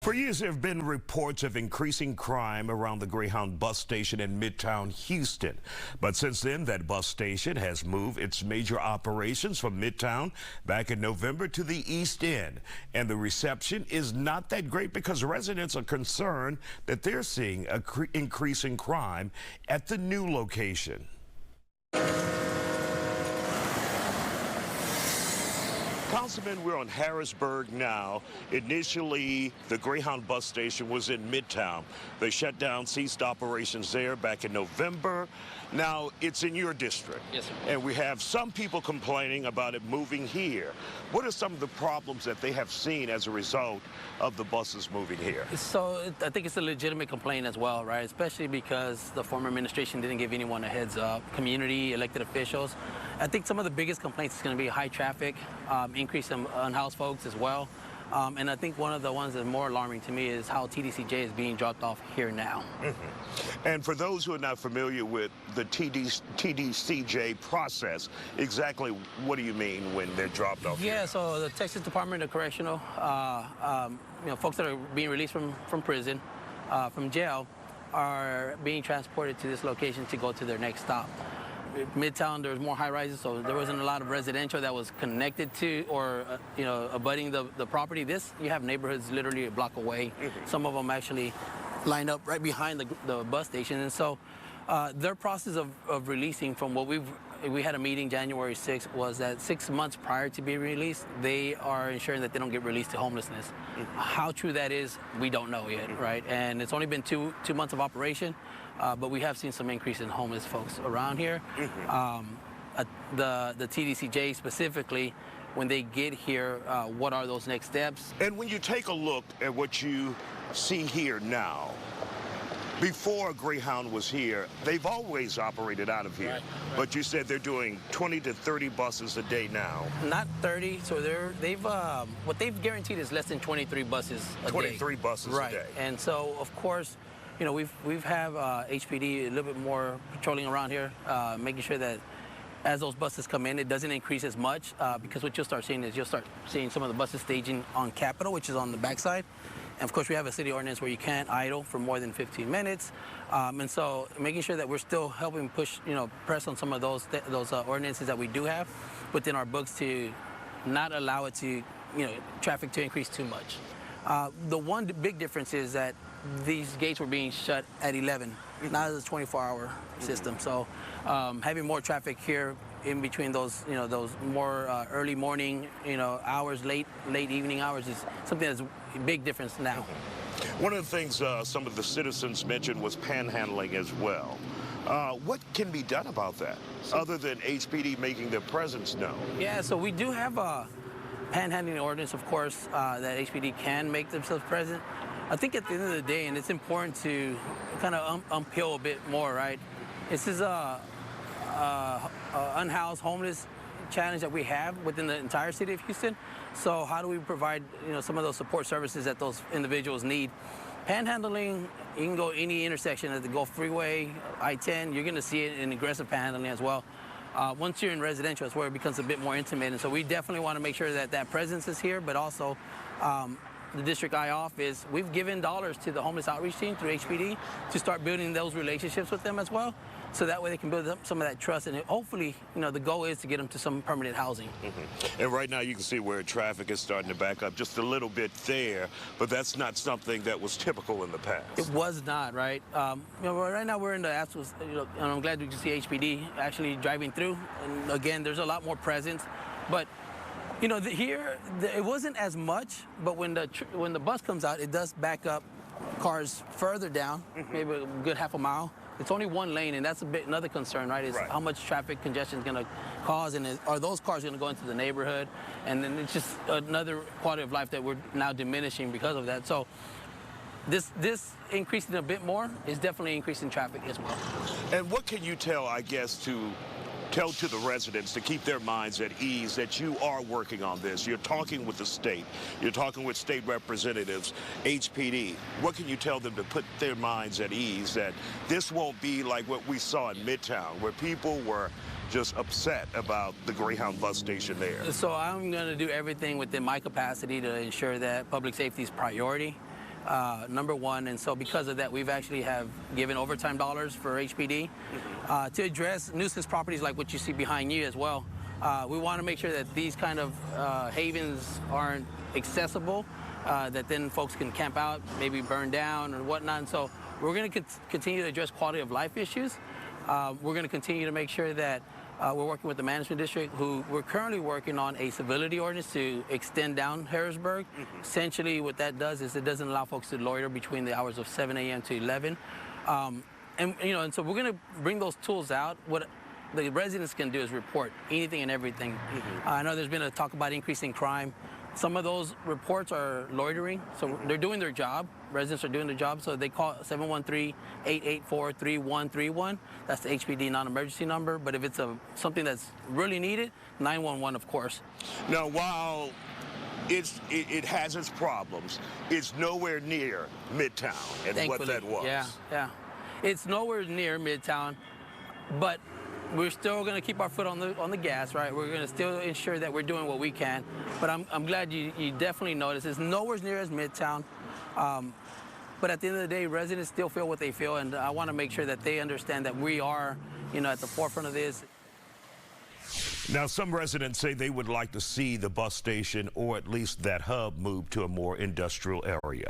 For years, there have been reports of increasing crime around the Greyhound bus station in midtown Houston. But since then, that bus station has moved its major operations from midtown back in November to the East End. And the reception is not that great because residents are concerned that they're seeing an increase in crime at the new location. Councilman, we're on Harrisburg now. Initially, the Greyhound bus station was in Midtown. They shut down, ceased operations there back in November. Now, it's in your district. Yes, sir. And we have some people complaining about it moving here. What are some of the problems that they have seen as a result of the buses moving here? So I think it's a legitimate complaint as well, right? Especially because the former administration didn't give anyone a heads up, community, elected officials. I think some of the biggest complaints is going to be high traffic, increase in unhoused folks as well. And I think one of the ones that's more alarming to me is how TDCJ is being dropped off here now. And for those who are not familiar with the TDCJ process, exactly what do you mean when they're dropped off Yeah, here? so the Texas Department of Correctional, folks that are being released from prison, from jail, are being transported to this location to go to their next stop. Midtown, there's more high rises, so there wasn't a lot of residential that was connected to or abutting the property. This, you have neighborhoods literally a block away. Some of them actually line up right behind the bus station. And so their process of releasing, from what we had a meeting January 6th, was that 6 months prior to being released, they are ensuring that they don't get released to homelessness. How true that is, we don't know yet, right? And it's only been two months of operation, but we have seen some increase in homeless folks around here. The TDCJ specifically, when they get here, what are those next steps? And when you take a look at what you see here now, before Greyhound was here, they've always operated out of here. Right. But you said they're doing 20 to 30 buses a day now. Not 30, so what they've guaranteed is less than 23 buses a day. 23 buses a day. And so, of course, we've have HPD a little bit more patrolling around here, making sure that as those buses come in, it doesn't increase as much, because what you'll start seeing is some of the buses staging on Capitol, which is on the backside. And of course, we have a city ordinance where you can't idle for more than 15 minutes. And so making sure that we're still helping press on some of those ordinances that we do have within our books to not allow it to, traffic to increase too much. The one big difference is that these gates were being shut at 11, not as a 24-hour system. So having more traffic here in between those, those more early morning, hours, late evening hours is something that's a big difference now. One of the things some of the citizens mentioned was panhandling as well. What can be done about that, other than HPD making their presence known? Yeah, so we do have a panhandling ordinance, of course, that HPD can make themselves present. I think at the end of the day, and it's important to kind of uphill a bit more, right? This is a unhoused homeless challenge that we have within the entire city of Houston. So how do we provide some of those support services that those individuals need? Panhandling, you can go any intersection at the Gulf Freeway, I-10, you're going to see it in aggressive panhandling as well. Once you're in residential, it's where it becomes a bit more intimate, and so we definitely want to make sure that that presence is here, but also the district eye office, we've given dollars to the homeless outreach team through HPD to start building those relationships with them as well, so that way they can build up some of that trust, and hopefully, the goal is to get them to some permanent housing. And right now you can see where traffic is starting to back up just a little bit there, but that's not something that was typical in the past. It was not, right? Right now we're in the absolute, and I'm glad we can see HPD actually driving through, and again, there's a lot more presence, but here, it wasn't as much, but when the bus comes out, it does back up cars further down, maybe a good half a mile. It's only one lane, and that's another concern, right? Is how much traffic congestion is going to cause, and are those cars going to go into the neighborhood? And then it's just another quality of life that we're now diminishing because of that. So this increasing a bit more is definitely increasing traffic as well. And what can you tell, I guess, to the residents to keep their minds at ease that you are working on this? You're talking with the state. You're talking with state representatives, HPD. What can you tell them to put their minds at ease that this won't be like what we saw in Midtown, where people were just upset about the Greyhound bus station there? So I'm going to do everything within my capacity to ensure that public safety is priority. number one. And so because of that, we've actually have given overtime dollars for HPD to address nuisance properties like what you see behind you as well. We want to make sure that these kind of havens aren't accessible, that then folks can camp out, maybe burn down or whatnot. And so we're going to continue to address quality of life issues. We're going to continue to make sure that we're working with the management district, who we're currently working on a civility ordinance to extend down Harrisburg. Essentially, what that does is it doesn't allow folks to loiter between the hours of 7 a.m. to 11. And so we're going to bring those tools out. What the residents can do is report anything and everything. I know there's been a talk about increasing crime. Some of those reports are loitering, so they're doing their job. Residents are doing their job, so they call 713-884-3131. That's the HPD non-emergency number. But if it's something that's really needed, 911, of course. Now, while it has its problems, it's nowhere near Midtown and Thankfully, what that was. Yeah. It's nowhere near Midtown, but we're still going to keep our foot on the gas, right? We're going to still ensure that we're doing what we can. But I'm glad you definitely noticed it's nowhere near as Midtown. But at the end of the day, residents still feel what they feel, and I want to make sure that they understand that we are, at the forefront of this. Now, some residents say they would like to see the bus station, or at least that hub, move to a more industrial area.